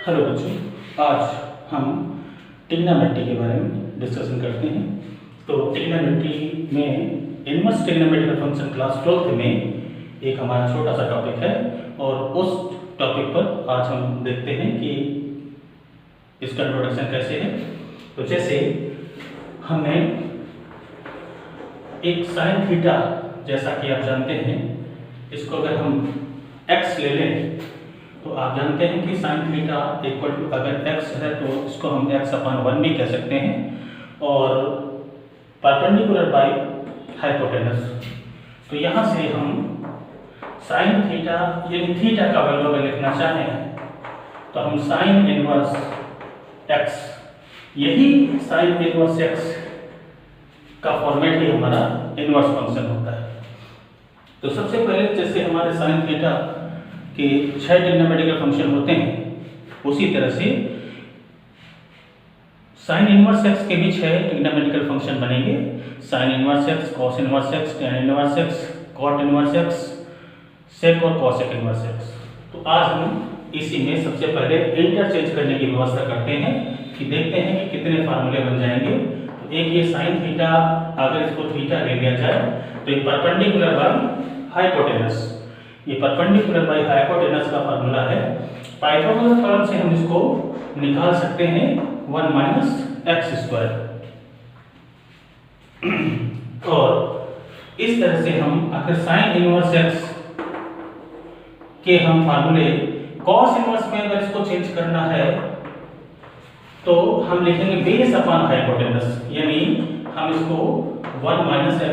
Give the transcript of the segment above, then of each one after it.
Hello बच्चों, आज हम ट्रिग्नोमेट्री के बारे में डिस्कशन करते हैं। तो ट्रिग्नोमेट्री में inverse trigonometrical function class 12th में एक हमारा छोटा सा टॉपिक है और उस टॉपिक पर आज हम देखते हैं कि इसका इंट्रोडक्शन कैसे है। तो जैसे हमने एक साइन थीटा, जैसा कि आप जानते हैं, इसको अगर हम x ले लें तो आप जानते हैं कि साइन थीटा इक्वल टू, अगर x है तो इसको हम x/1 भी कह सकते हैं और परपेंडिकुलर बाय हाइपोटेनस। तो यहाँ से हम साइन थीटा यानी थीटा का वैल्यू अगर लिखना चाहें तो हम साइन इनवर्स x, यही साइन इनवर्स x का फॉर्मेट ही हमारा इनवर्स फंक्शन होता है। तो सबसे पहले जैसे हमारे साइन थीटा के 6 ट्रिग्नोमेट्रिकल फंक्शन होते हैं, उसी तरह से साइन इनवर्स x के भी 6 ट्रिग्नोमेट्रिकल फंक्शन बनेंगे। Sine inverse x, cos inverse x, tan inverse x, cot inverse x, sec और कॉसेक इनवर्स x। तो आज हम इसी में सबसे पहले इंटरचेंज करने की व्यवस्था करते हैं कि देखते हैं कि कितने फार्मूले बन जाएंगे। तो एक ये साइन थीटा, अगर इसको थीटा ले लिया जाए तो ये परपेंडिकुलर बाय हाइपोटेनस, ये परपेंडिकुलर बाय हाइपोटेनस का फार्मूला है। पाइथागोरस थ्योरम से हम इसको निकाल सकते हैं 1 - x²। और इस तरह से हम अगर साइन इनवर्स x के हम फार्मूले कॉस इनवर्स में अगर इसको चेंज करना है तो हम लिखेंगे बेस अपॉन हाइपोटेनस, यानी हम इसको 1 -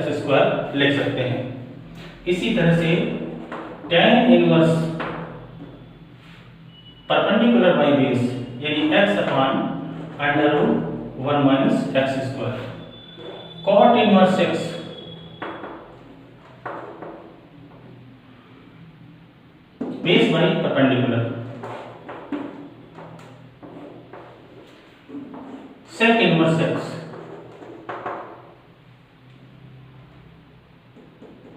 x² लिख सकते हैं। इसी तरह से tan inverse perpendicular by base, यानी x/√1 - x²। cot inverse x base by perpendicular. sec inverse x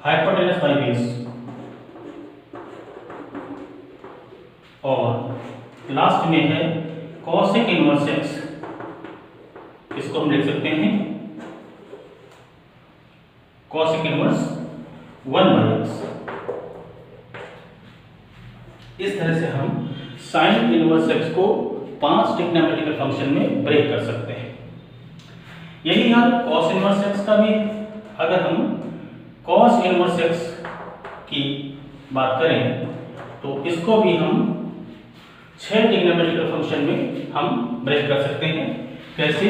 hypotenuse by base. और लास्ट में है cosec इनवर्स x, इसको हम लिख सकते हैं cosec इनवर्स 1/x। इस तरह से हम साइन इनवर्स x को 5 ट्रिग्नोमेट्रिकल फंक्शन में ब्रेक कर सकते हैं। यही हाल cos इनवर्स x का भी। अगर हम cos इनवर्स x की बात करें तो इसको भी हम 6 ट्रिग्नोमेट्रिकल फंक्शन में हम ब्रेक कर सकते हैं। कैसे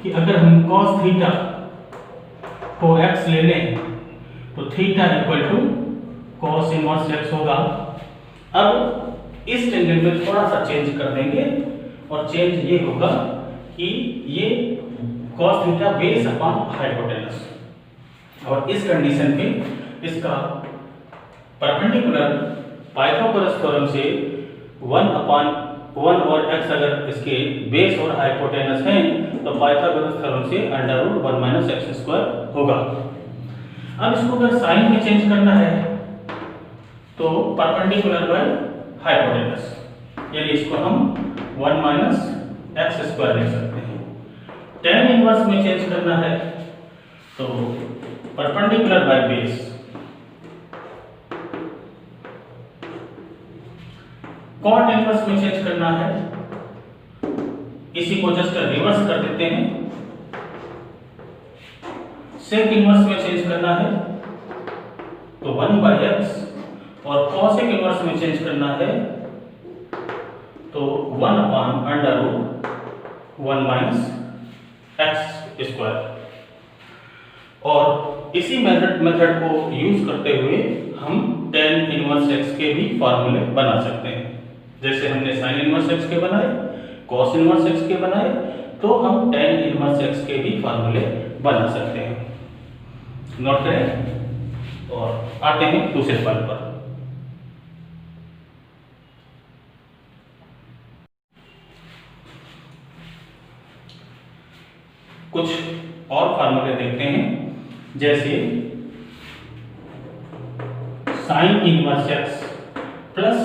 कि अगर हम cos थीटा को x ले लें तो theta equal to cos inverse x होगा। अब इस ट्रिग्नल में थोड़ा सा चेंज कर देंगे और चेंज ये होगा कि ये cos theta base upon hypotenuse, और इस कंडीशन पे इसका परपेंडिकुलर पाइथागोरस थ्योरम से 1/1 और x अगर इसके बेस और हाइपोटेनस हैं तो पाइथागोरस थ्योरम से √1 - x² होगा। अब इसको अगर साइन में चेंज करना है तो परपेंडिकुलर बाय हाइपोटेनस, यानी इसको हम 1 - x² लिख सकते हैं। tan इनवर्स में चेंज करना है तो perpendicular by base. cot inverse में चेंज करना है, इसी को जस्ट रिवर्स कर देते हैं। sec इनवर्स में चेंज करना है तो 1/x, और cosec इनवर्स में चेंज करना है तो 1/√1 - x²। और इसी मेथड को यूज करते हुए हम tan इनवर्स x के भी फार्मूले बना सकते हैं। जैसे हमने साइन इनवर्स x के बनाए, cos इनवर्स x के बनाए, तो हम tan इनवर्स x के भी फार्मूले बना सकते हैं। नोट करें और आते हैं दूसरे पॉइंट पर। कुछ और फार्मूले देखते हैं, जैसे sine inverse x plus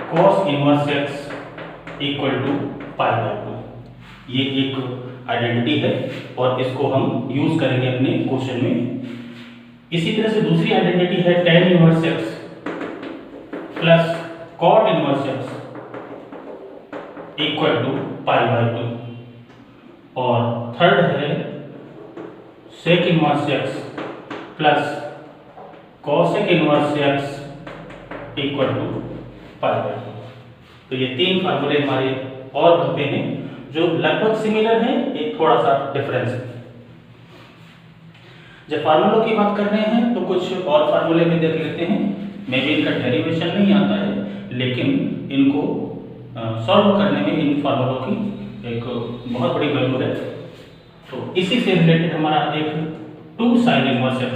cos inverse x equal to π/2। ये एक आइडेंटिटी है और इसको हम यूज करेंगे अपने क्वेश्चन में। इसी तरह से दूसरी आइडेंटिटी है tan inverse x plus cot inverse x equal to π/2 और थर्ड है sec inverse x plus cosec inverse x equal to π/2। तो ये तीन फार्मूले हमारे और बनते हैं जो लगभग सिमिलर हैं, एक थोड़ा सा डिफरेंस है। जब फार्मूलों की बात कर रहे हैं तो कुछ और फार्मूले भी देख लेते हैं। मे भी इनका डेरिवेशन नहीं आता है, लेकिन इनको सॉल्व करने में इन फार्मूलों की एक बहुत बड़ी वैल्यू है। तो इसी से रिलेटेड हमारा एक 2 sin इनवर्स x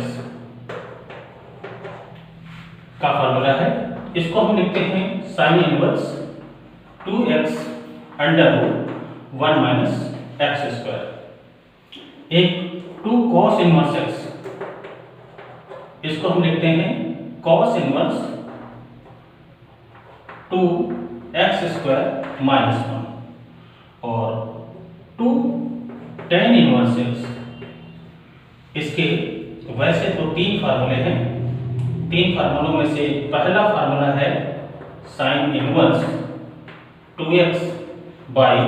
का फार्मूला है। इसको हम लिखते हैं sin inverse 2x under root 1 minus x square. एक 2 cos इनवर्स x, इसको हम लिखते हैं cos inverse 2x square minus 1 और 2 tan इनवर्स x। इसके वैसे तो तीन फार्मूले हैं, तीन फार्मूलों में से पहला फार्मूला है sin inverse 2x by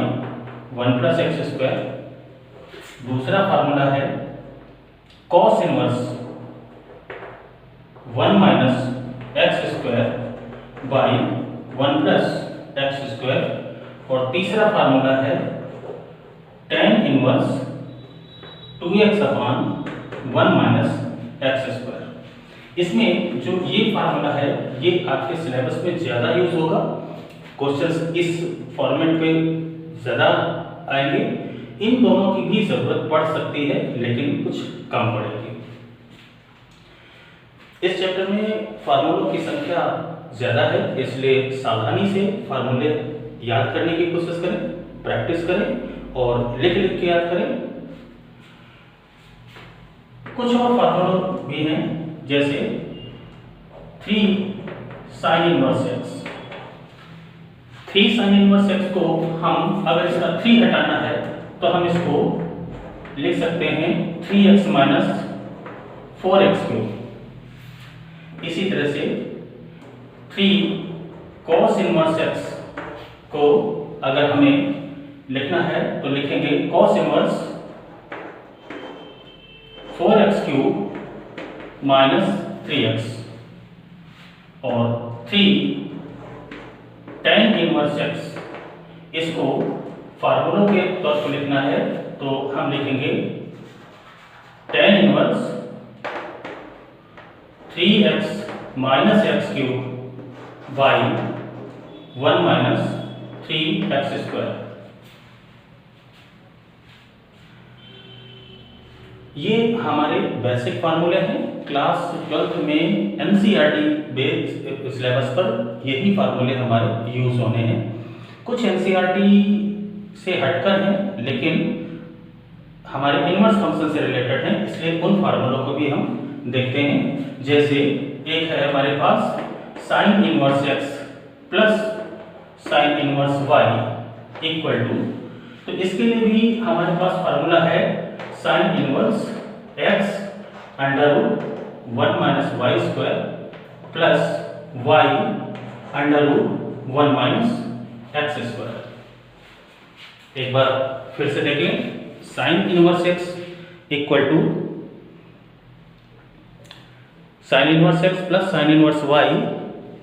1 plus x square. दूसरा फार्मूला है cos inverse 1 minus x square by 1 plus x square और तीसरा फार्मूला है tan inverse 2x upon 1 minus x square. इसमें जो ये फार्मूला है ये आपके सिलेबस में ज़्यादा यूज होगा, क्वेश्चंस इस फॉर्मेट पे ज़्यादा आएंगे। इन दोनों की भी ज़रूरत पड़ सकती है, लेकिन कुछ कम पड़ेगी। इस चैप्टर में फार्मूलों की संख्या ज़्यादा है, इसलिए सावधानी से फार्मूले याद करने की कोशिश करें, प्रैक्टिस करें और लिख लिख के याद करें। कुछ और फार्मूले भी हैं, जैसे 3 sin inverse x। 3 sin inverse x को हम अगर इसका 3 हटाना है तो हम इसको लिख सकते हैं 3x माइनस 4x क्यूब। इसी तरह से 3 cos इनवर्स x को अगर हमें लिखना है तो लिखेंगे cos inverse 4x cube minus 3x और 3 tan इनवर्स x। इसको फार्मूलों के तौर पर लिखना है तो हम लिखेंगे tan inverse 3x minus x cube by 1 minus 3x square. ये हमारे बेसिक फार्मूले हैं। क्लास 12th में एनसीईआरटी बेस्ड सिलेबस पर यही फार्मूले हमारे यूज होने हैं। कुछ एनसीईआरटी से हटकर हैं, लेकिन हमारे इनवर्स फंक्शन से रिलेटेड हैं, इसलिए उन फार्मूलों को भी हम देखते हैं। जैसे एक है हमारे पास sin inverse x plus sin inverse y equal to, तो इसके लिए भी हमारे पास फार्मूला है sin inverse x under root 1 minus y square plus y under root 1 minus x square. एक बार फिर से देख लें, sin inverse x equal to sin inverse x plus sin inverse y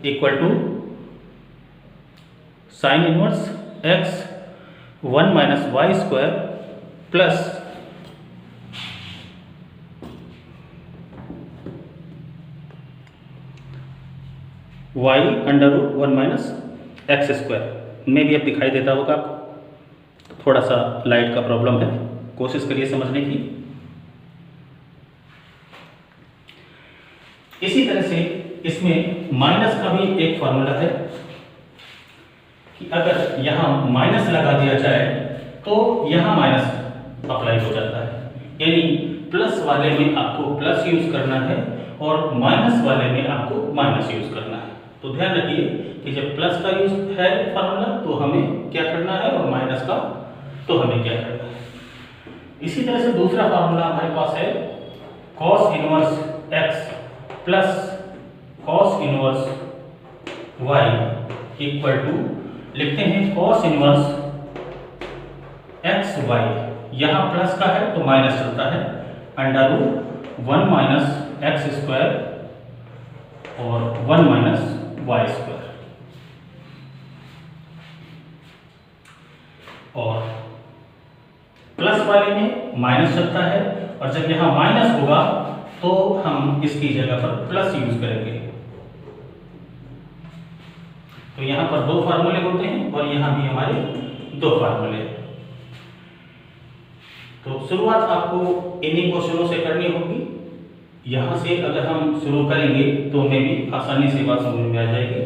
equal to sin inverse x 1 minus y square plus y under root 1 minus x square. में भी अब दिखाई देता होगा आपको, थोड़ा सा लाइट का प्रॉब्लम है, कोशिश करिए समझने की। इसी तरह से इसमें माइनस का भी एक फॉर्मूला है कि अगर यहाँ माइनस लगा दिया जाए तो यहाँ माइनस अप्लाई हो जाता है, यानी प्लस वाले में आपको प्लस यूज करना है और माइनस वाले में आपको माइनस यूज करना है। तो ध्यान रखिए कि जब प्लस का यूज है फार्मूला तो हमें क्या करना है और माइनस का तो हमें क्या करना है। इसी तरह से दूसरा फार्मूला हमारे पास है cos inverse x plus cos inverse y equal to लिखते हैं cos इनवर्स एक्स वाई, यहाँ प्लस का है तो माइनस चलता है, under root 1 minus x square और 1 माइनस वाई स्क्वायर। और प्लस वाले में माइनस चलता है और जब यहाँ माइनस होगा तो हम इसकी जगह पर प्लस यूज करेंगे। तो यहाँ पर दो फार्मूले होते हैं और यहाँ भी हमारे दो फार्मूले हैं। तो शुरुआत आपको इन्हीं क्वेश्चनों से करनी होगी। यहाँ से अगर हम शुरू करेंगे तो हमें भी आसानी से बात समझ में आ जाएगी।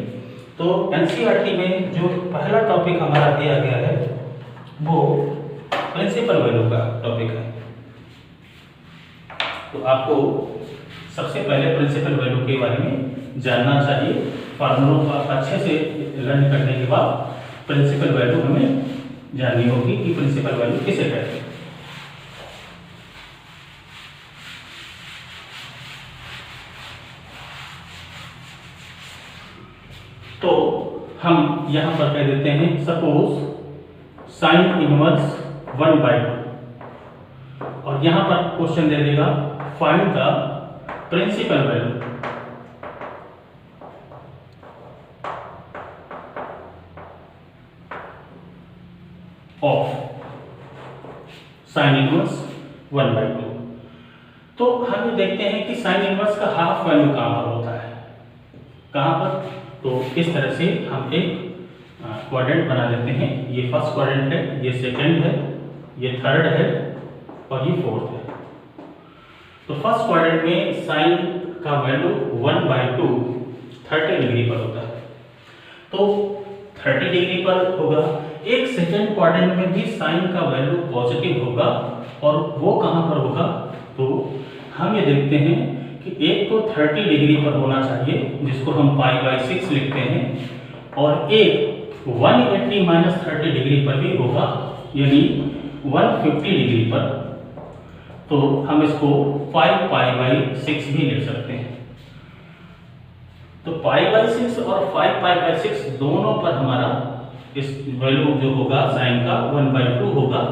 तो एनसीईआरटी में जो पहला टॉपिक हमारा दिया गया है वो प्रिंसिपल वैल्यू का टॉपिक है। तो आपको सबसे पहले प्रिंसिपल वैल्यू के बारे में जानना चाहिए। फार्मूलों का अच्छे से लर्न करने के बाद प्रिंसिपल वैल्यू हमें जाननी होगी कि प्रिंसिपल वैल्यू किसे कहते हैं। तो हम यहां पर कह देते हैं सपोज साइन इनवर्स 1/2 और यहां पर क्वेश्चन दे देगा find the principal value of sine inverse 1/2। तो हम ये देखते हैं कि साइन इनवर्स का हाफ वैल्यू कहां पर होता है, कहां पर। तो इस तरह से हम एक क्वाड्रेंट बना लेते हैं। ये फर्स्ट क्वाड्रेंट है, ये सेकंड है, ये थर्ड है और ये फोर्थ है। तो फर्स्ट क्वाड्रेंट में साइन का वैल्यू 1/2 30 डिग्री पर होता है, तो 30 डिग्री पर होगा। एक सेकंड क्वाड्रेंट में भी साइन का वैल्यू पॉजिटिव होगा और वो कहां पर होगा, तो हम ये देखते हैं कि एक तो 30 डिग्री पर होना चाहिए जिसको हम π/6 लिखते हैं, और एक 180 माइनस 30 डिग्री पर भी होगा यानी 150 डिग्री पर। तो हम इसको 5π/6 भी लिख सकते हैं। तो π/6 और 5π/6 दोनों पर हमारा इस वैल्यू जो होगा साइन का 1/2 होगा।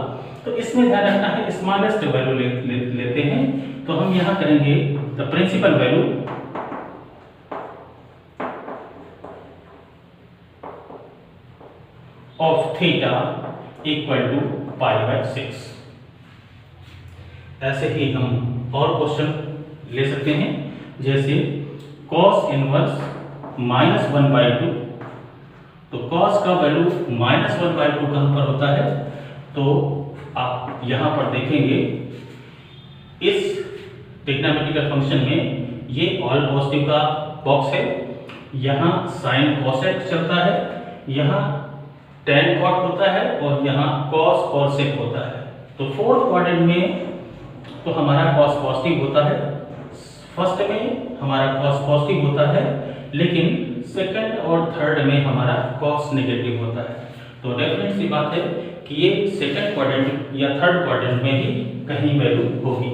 तो इसमें ध्यान रखना है स्मॉलेस्ट वैल्यू लेते हैं। तो हम यहां करेंगे the principal value of theta equal to π/6। ऐसे ही हम और क्वेश्चन ले सकते हैं, जैसे cos इनवर्स -1/2। तो cos का वैल्यू -1/2 कहां पर होता है, तो आप यहां पर देखेंगे इस ट्रिग्नोमेट्रिकल फंक्शन में ये ऑल पॉजिटिव का बॉक्स है, यहाँ साइन cosec चलता है, यहाँ tan cot होता है और यहाँ cos और sec होता है। तो फोर्थ क्वाड्रेंट में तो हमारा cos पॉजिटिव होता है, फर्स्ट में हमारा cos पॉजिटिव होता है, लेकिन सेकंड और थर्ड में हमारा cos नेगेटिव होता है। तो डेफिनेट सी बात है कि ये सेकंड क्वाड्रेंट या थर्ड क्वाड्रेंट में ही कहीं वैल्यू होगी।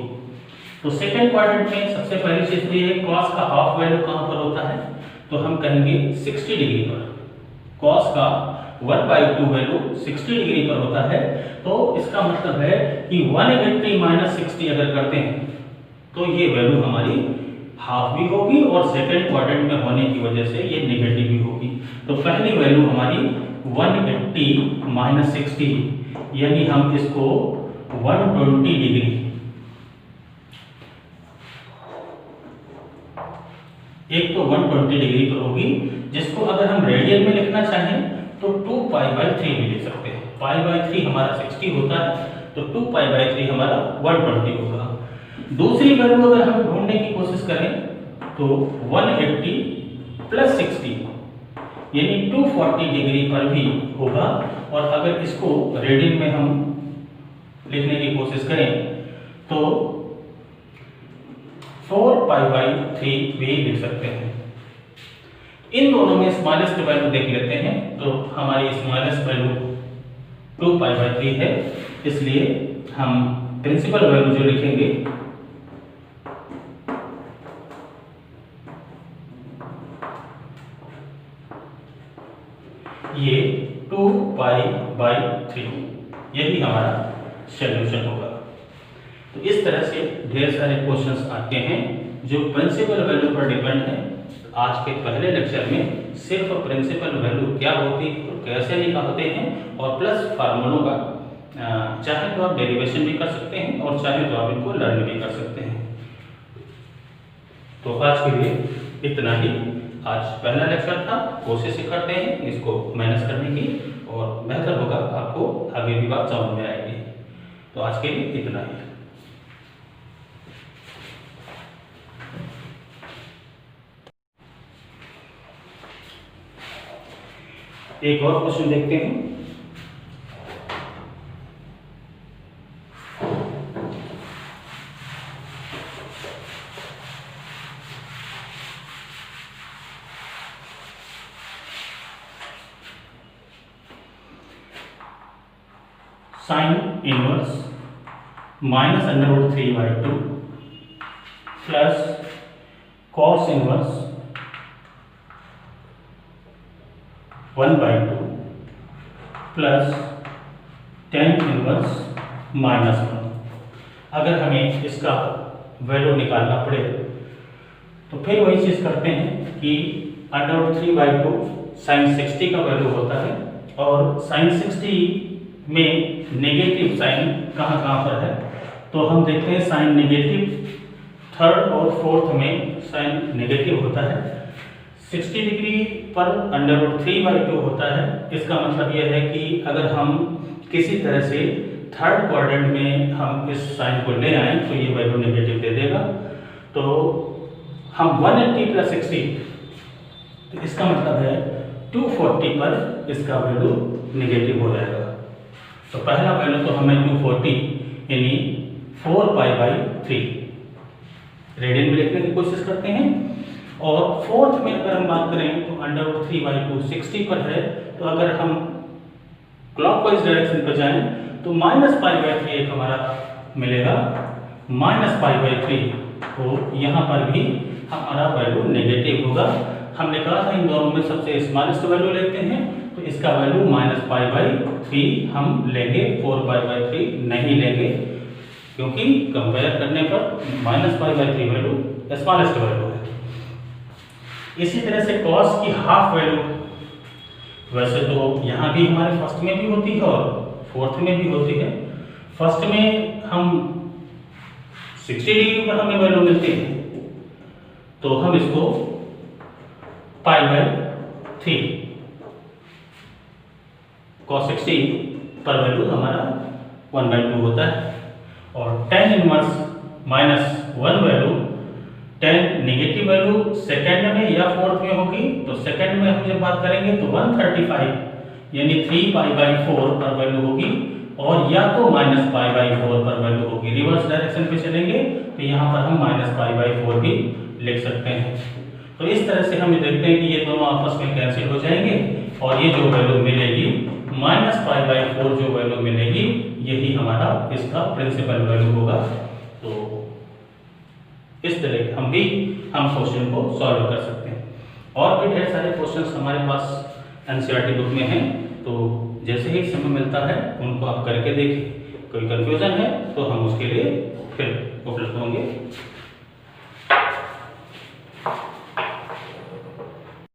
तो सेकंड क्वाड्रेंट में सबसे पहली चीज ये है cos का हाफ वैल्यू कहां पर होता है, तो हम कहेंगे 60 डिग्री पर। cos का 1/2 वैल्यू 60 डिग्री पर होता है, तो इसका मतलब है कि 180 माइनस 60 अगर करते हैं तो ये वैल्यू हमारी हाफ भी होगी और सेकंड क्वाड्रेंट में होने की वजह से ये नेगेटिव भी होगी। तो पहली वैल्यू हमारी 180 माइनस 60 यानी हम इसको 120 डिग्री, एक तो 120 डिग्री पर होगी, जिसको अगर हम रेडियन में लिखना चाहें तो 2π/3 भी लिख सकते हैं। π/3 हमारा 60 होता है, तो 2π/3 हमारा 120 होगा। दूसरी वैल्यू अगर हम ढूंढने की कोशिश करें तो 180 प्लस 60 यानी 240 डिग्री पर भी होगा। और अगर इसको रेडियन में हम लिखने की कोशिश करें तो 4π/3 भी लिख सकते हैं। इन दोनों में स्मॉलेस्ट वैल्यू देख लेते हैं। तो हमारी स्मॉलेस्ट वैल्यू 2π/3 है, इसलिए हम प्रिंसिपल वैल्यू जो लिखेंगे ये 2π/3 यही हमारा सॉल्यूशन होगा। तो इस तरह से ढेर सारे क्वेश्चंस आते हैं जो प्रिंसिपल वैल्यू पर डिपेंड है। आज के पहले लेक्चर में सिर्फ प्रिंसिपल वैल्यू क्या होती है और कैसे निकालते हैं और प्लस फार्मूलों का चाहे तो आप डेरिवेशन भी कर सकते हैं और चाहे तो आप इनको लर्न भी कर सकते हैं। तो आज के लिए इतना ही। आज पहला लेक्चर था, कोशिश करते हैं इसको मैनेज करने की और बेहतर होगा, आपको आगे भी बात समझ में आएगी। तो आज के लिए इतना ही। एक और क्वेश्चन देखते हैं। Sine inverse -√3/2 plus cos inverse 1/2 plus tan inverse -1। अगर हमें इसका वैल्यू निकालना पड़े तो फिर वही चीज़ करते हैं कि √3/2 sin 60 का वैल्यू होता है और sin 60 में नेगेटिव साइन कहाँ कहाँ पर है। तो हम देखते हैं साइन नेगेटिव थर्ड और फोर्थ में साइन नेगेटिव होता है। 60 डिग्री पर √3/2 होता है। इसका मतलब यह है कि अगर हम किसी तरह से थर्ड क्वाड्रेंट में हम इस साइन को ले आए तो ये वैल्यू नेगेटिव दे देगा। तो हम 180 + 60, तो इसका मतलब है 240 पर इसका वैल्यू नेगेटिव हो जाएगा। तो पहला वैल्यू तो हमें 240 यानी 4π/3 रेडियन में लिखने की कोशिश करते हैं। और फोर्थ में अगर हम बात करें तो √3/2 60 पर है। तो अगर हम क्लॉकवाइज डायरेक्शन पर जाएं तो -π/3 एक हमारा मिलेगा -π/3। तो यहाँ पर भी हमारा वैल्यू नेगेटिव होगा। हमने कहा था इन दोनों में सबसे स्मॉलेस्ट वैल्यू लेते हैं, तो इसका वैल्यू -π/3 हम लेंगे, 4π/3 नहीं लेंगे, क्योंकि कंपेयर करने पर -π/3 वैल्यू स्मॉलेस्ट वैल्यू है। इसी तरह से कॉस की हाफ वैल्यू वैसे तो यहाँ भी हमारे फर्स्ट में भी होती है और फोर्थ में भी होती है। फर्स्ट में हम 60 डिग्री पर हमें वैल्यू मिलती है, तो हम इसको π/3 cos 60 पर वैल्यू हमारा 1/2 होता है। और tan inverse -1 value, tan negative value second में या फोर्थ में होगी। तो सेकंड में हम जब बात करेंगे तो 135 यानी 3π/4 पर वैल्यू होगी और या तो -π/4 पर वैल्यू होगी। रिवर्स डायरेक्शन पे चलेंगे तो यहाँ पर हम -π/4 भी लिख सकते हैं। तो इस तरह से हम देखते हैं कि ये दोनों आपस में कैंसिल हो जाएंगे और ये जो वैल्यू मिलेगी -π/4 जो वैल्यू मिलेगी यही हमारा इसका प्रिंसिपल वैल्यू होगा। तो इस तरह हम क्वेश्चन को सॉल्व कर सकते हैं। और भी ढेर सारे क्वेश्चंस हमारे पास एनसीईआरटी बुक में हैं, तो जैसे ही समय मिलता है उनको आप करके देखिए। कोई कंफ्यूजन है तो हम उसके लिए फिर उपलब्ध होंगे।